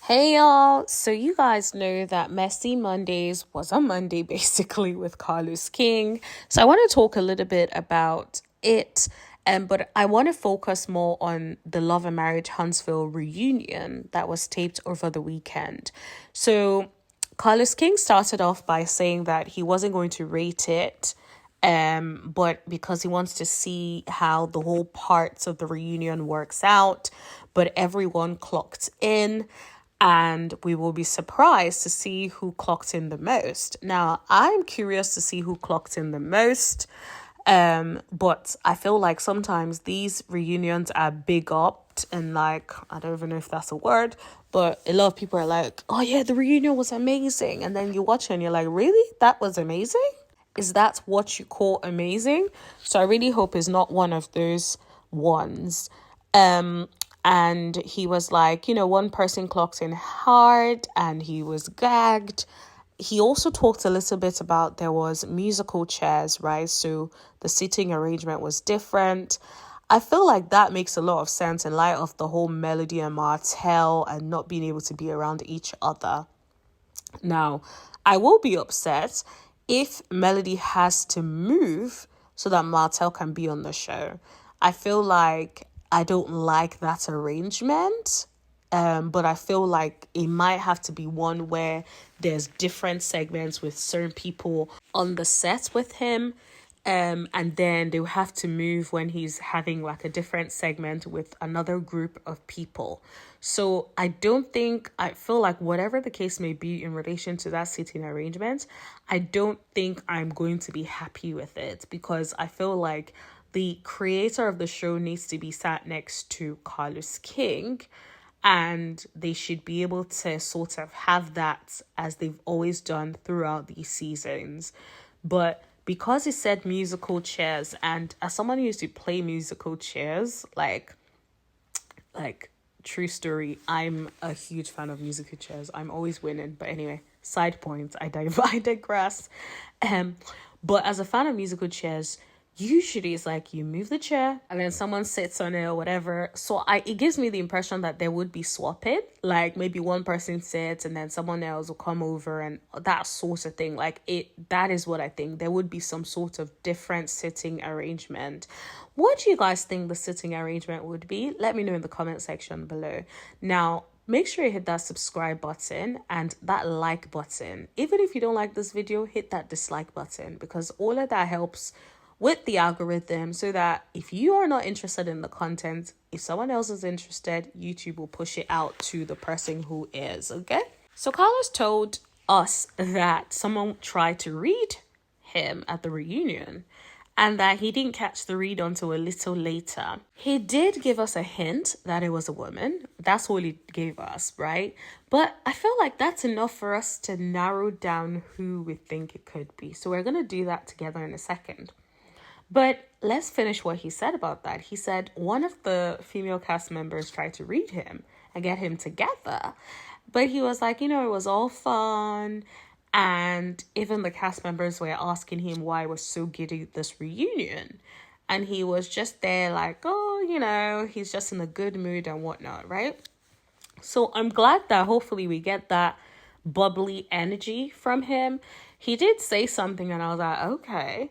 Hey y'all, so you guys know that Messy Mondays was a Monday basically with Carlos King. So I want to talk a little bit about it, but I want to focus more on the Love and Marriage Huntsville reunion that was taped over the weekend. So Carlos King started off by saying that he wasn't going to rate it, but because he wants to see how the whole parts of the reunion works out, but everyone clocked in and we will be surprised to see who clocked in the most. Now, I'm curious to see who clocked in the most, but I feel like sometimes these reunions are big upped and like, I don't even know if that's a word, but a lot of people are like, oh yeah, the reunion was amazing. And then you watch it and you're like, really? That was amazing? Is that what you call amazing? So I really hope it's not one of those ones. And he was like, one person clocked in hard and he was gagged. He also talked a little bit about there was musical chairs, right? So the seating arrangement was different. I feel like that makes a lot of sense in light of the whole Melody and Martell and not being able to be around each other. Now, I will be upset if Melody has to move so that Martell can be on the show. I feel like I don't like that arrangement, but I feel like it might have to be one where there's different segments with certain people on the set with him. And then they'll have to move when he's having like a different segment with another group of people. So I feel like whatever the case may be in relation to that seating arrangement, I don't think I'm going to be happy with it because I feel like the creator of the show needs to be sat next to Carlos King, and they should be able to sort of have that as they've always done throughout these seasons. But because he said musical chairs, and as someone who used to play musical chairs, like true story, I'm a huge fan of musical chairs. I'm always winning. But anyway, side points, I digress. But as a fan of musical chairs, usually it's like you move the chair and then someone sits on it or whatever. So it gives me the impression that there would be swapping. Like maybe one person sits and then someone else will come over and that sort of thing. That is what I think. There would be some sort of different sitting arrangement. What do you guys think the sitting arrangement would be? Let me know in the comment section below. Now, make sure you hit that subscribe button and that like button. Even if you don't like this video, hit that dislike button because all of that helps with the algorithm so that if you are not interested in the content, if someone else is interested, YouTube will push it out to the person who is, okay? So Carlos told us that someone tried to read him at the reunion and that he didn't catch the read until a little later. He did give us a hint that it was a woman. That's all he gave us, right? But I feel like that's enough for us to narrow down who we think it could be. So we're going to do that together in a second. But let's finish what he said about that. He said one of the female cast members tried to read him and get him together. But he was like, it was all fun. And even the cast members were asking him why he was so giddy at this reunion. And he was just there like, he's just in a good mood and whatnot, right? So I'm glad that hopefully we get that bubbly energy from him. He did say something and I was like, okay.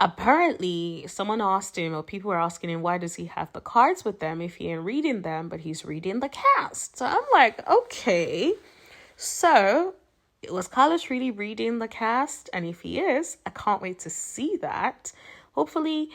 Apparently, someone asked him, or people were asking him, why does he have the cards with them if he ain't reading them, but he's reading the cast? So I'm like, okay. So, was Carlos really reading the cast? And if he is, I can't wait to see that. Hopefully,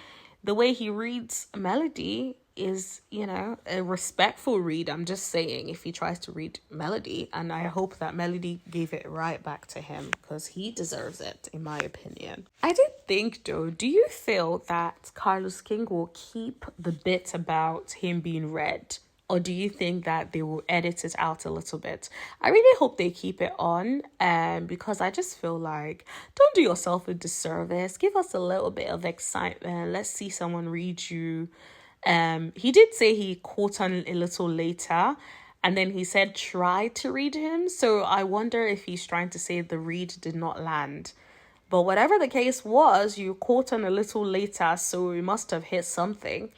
the way he reads Melody is, a respectful read. I'm just saying if he tries to read Melody, and I hope that Melody gave it right back to him because he deserves it, in my opinion. I did think though, do you feel that Carlos King will keep the bit about him being read? Or do you think that they will edit it out a little bit? I really hope they keep it on because I just feel like don't do yourself a disservice. Give us a little bit of excitement. Let's see someone read you. He did say he caught on a little later and then he said try to read him. So I wonder if he's trying to say the read did not land. But whatever the case was, you caught on a little later, so you must have hit something.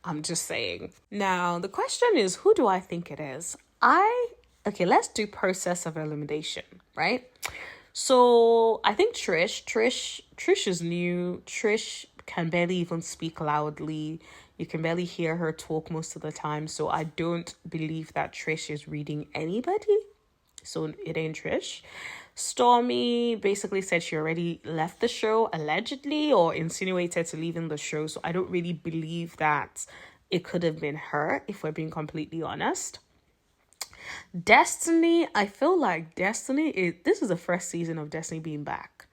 I'm just saying. Now, the question is, who do I think it is? I Okay, let's do process of elimination, right? So I think Trish is new. Trish can barely even speak loudly. You can barely hear her talk most of the time. So I don't believe that Trish is reading anybody. So it ain't Trish. Stormy basically said she already left the show, allegedly, or insinuated to leaving the show. So I don't really believe that it could have been her, if we're being completely honest. Destiny, I feel like this is the first season of Destiny being back.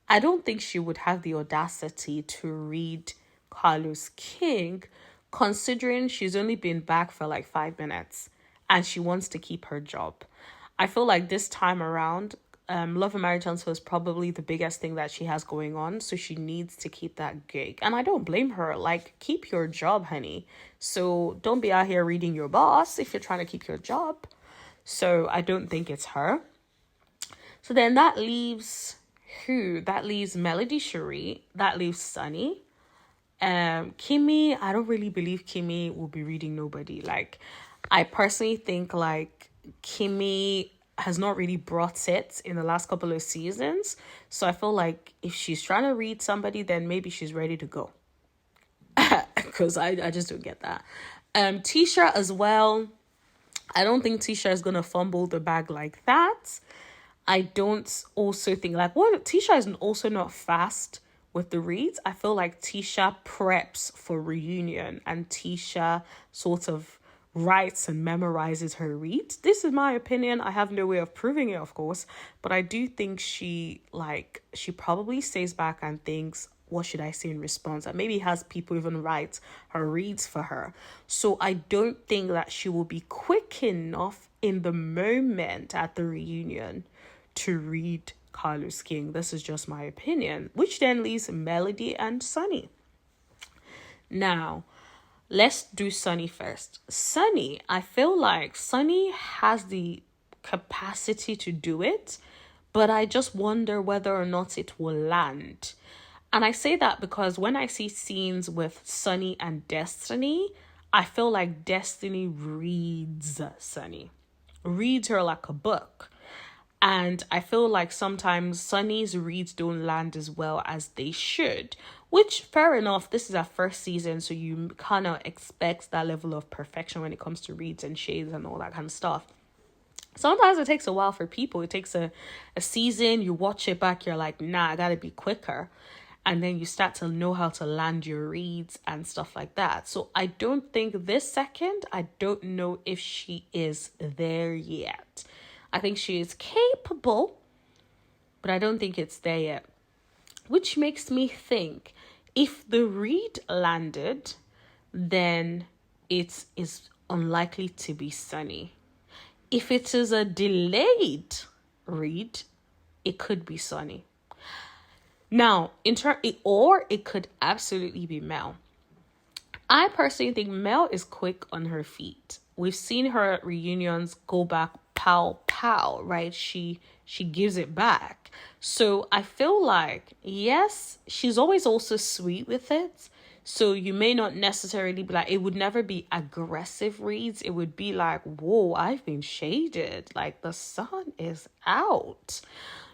I don't think she would have the audacity to read Carlos King, considering she's only been back for like 5 minutes and she wants to keep her job. I feel like this time around, Love and Marriage Huntsville is probably the biggest thing that she has going on, so she needs to keep that gig. And I don't blame her. Like, keep your job, honey. So don't be out here reading your boss if you're trying to keep your job. So I don't think it's her. So then that leaves who? That leaves melodyshari. That leaves Sunny. Kimmy, I don't really believe Kimmy will be reading nobody. Like, I personally think like Kimmy has not really brought it in the last couple of seasons. So I feel like if she's trying to read somebody, then maybe she's ready to go. Because I just don't get that. Tisha as well. I don't think Tisha is going to fumble the bag like that. I don't also think Tisha is also not fast with the reads. I feel like Tisha preps for reunion and Tisha sort of writes and memorizes her reads. This is my opinion. I have no way of proving it, of course, but I do think she probably stays back and thinks, what should I say in response? And maybe has people even write her reads for her. So I don't think that she will be quick enough in the moment at the reunion to read Carlos King. This is just my opinion, which then leaves Melody and Sunny. Now, let's do Sunny first. Sunny, I feel like Sunny has the capacity to do it, but I just wonder whether or not it will land. And I say that because when I see scenes with Sunny and Destiny, I feel like Destiny reads Sunny. Reads her like a book. And I feel like sometimes Sunny's reads don't land as well as they should. Which, fair enough, this is our first season, so you kind of expect that level of perfection when it comes to reads and shades and all that kind of stuff. Sometimes it takes a while for people. It takes a season, you watch it back, you're like, nah, I gotta be quicker. And then you start to know how to land your reads and stuff like that. So I don't think this second, I don't know if she is there yet. I think she is capable, but I don't think it's there yet. Which makes me think, if the read landed, then it is unlikely to be Sunny. If it is a delayed read, it could be Sunny. Now, or it could absolutely be Mel. I personally think Mel is quick on her feet. We've seen her at reunions go back pow, right? She gives it back. So I feel like, yes, she's always also sweet with it. So you may not necessarily be like, it would never be aggressive reads. It would be like, whoa, I've been shaded. Like the sun is out.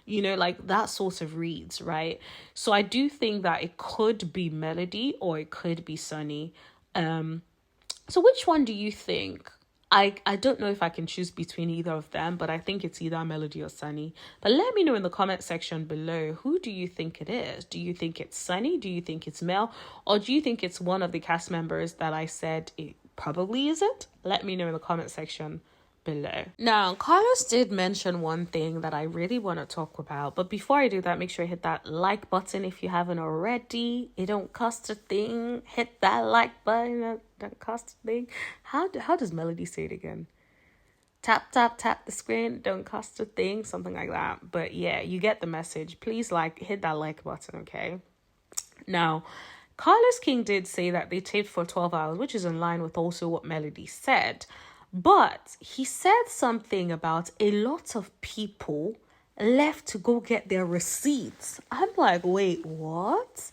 You know, like that sort of reads, right? So I do think that it could be Melody or it could be Sunny. So which one do you think? I don't know if I can choose between either of them, but I think it's either Melody or Sunny. But let me know in the comment section below, who do you think it is? Do you think it's Sunny? Do you think it's Mel? Or do you think it's one of the cast members that I said it probably isn't? Let me know in the comment section below. Now, Carlos did mention one thing that I really want to talk about, but before I do that, make sure you hit that like button if you haven't already. It don't cost a thing. Hit that like button. It don't cost a thing. How does Melody say it again? Tap the screen, don't cost a thing, something like that. But yeah, you get the message. Please hit that like button, okay? Now, Carlos King did say that they taped for 12 hours, which is in line with also what Melody said. But he said something about a lot of people left to go get their receipts. I'm like, wait, what?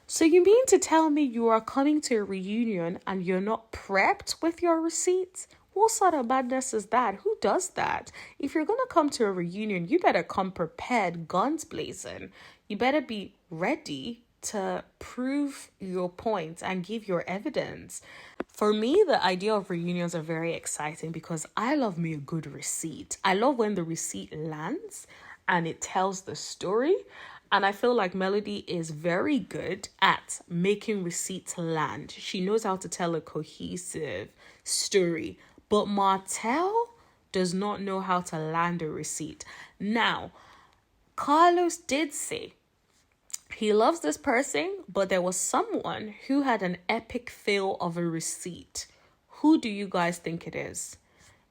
So you mean to tell me you are coming to a reunion and you're not prepped with your receipts? What sort of madness is that? Who does that? If you're going to come to a reunion, you better come prepared, guns blazing. You better be ready to prove your point and give your evidence. For me, the idea of reunions are very exciting because I love me a good receipt. I love when the receipt lands and it tells the story. And I feel like Melody is very good at making receipts land. She knows how to tell a cohesive story. But Martell does not know how to land a receipt. Now, Carlos did say he loves this person, but there was someone who had an epic fail of a receipt. Who do you guys think it is?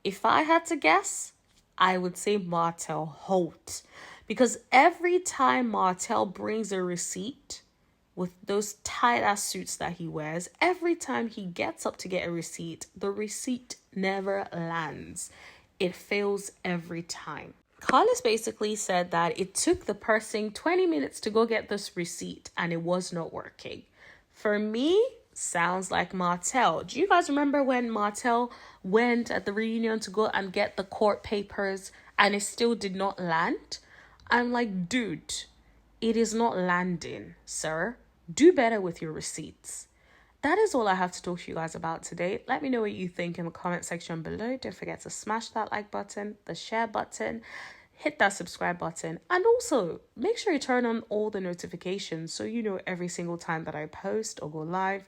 If I had to guess, I would say Holt. Because every time Martell brings a receipt with those tight-ass suits that he wears, every time he gets up to get a receipt, the receipt never lands. It fails every time. Carlos basically said that it took the person 20 minutes to go get this receipt and it was not working. For me, sounds like Martell. Do you guys remember when Martell went at the reunion to go and get the court papers and it still did not land? I'm like, dude, it is not landing, sir. Do better with your receipts. That is all I have to talk to you guys about today. Let me know what you think in the comment section below. Don't forget to smash that like button, the share button, hit that subscribe button, and also make sure you turn on all the notifications so you know every single time that I post or go live.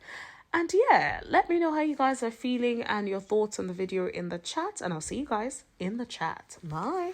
And yeah, let me know how you guys are feeling and your thoughts on the video in the chat, and I'll see you guys in the chat. Bye.